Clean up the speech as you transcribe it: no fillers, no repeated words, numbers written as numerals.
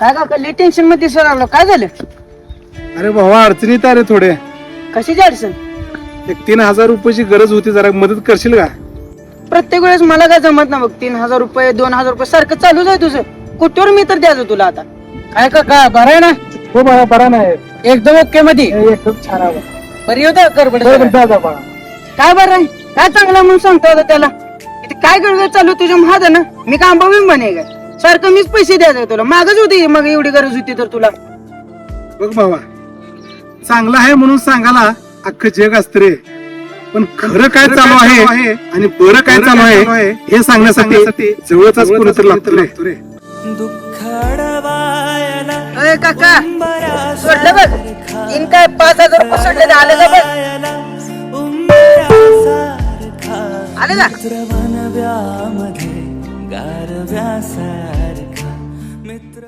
काय काका लई टेन्शन मध्ये दिसायला लागलो, काय झालं? अरे भावा अडचणीत आहे रे थोडे. कशाची अडचण? एक 3,000 रुपयाची गरज होती, जरा मदत करशील का? प्रत्येक वेळेस मला काय जमत ना बघ, 3,000 रुपये 2,000 रुपये सारखं चालूच आहे तुझं. कुठवर मी तर द्यायचं तुला आता. काय काका बरं आहे ना? हो बाळा, बरा नाही. एकदम ओके मध्ये एकदम छान आहे. बरी होत गडबड बाळा. काय बरं आहे? काय चांगलं म्हणून सांगतो आता त्याला. इथे काय गडबड चालू आहे तुझ्या महाग ना? मी का आंबावी म्हणे काय? सारखं मीच पैसे द्यायचे तुला, मागच होती मग एवढी गरज होती तर तुला. बघ भावा, चांगला आहे म्हणून सांगायला अख्खं जग असतं रे. पण खरं काय चालू आहे आणि बरं काय चालू आहे हे सांगण्यासाठी जवळचाच कोणीतरी लागतो रे. अरे काका सोडलं बघ, तीन काय 5,000 रुपये सोडले आले का बघ? आले का?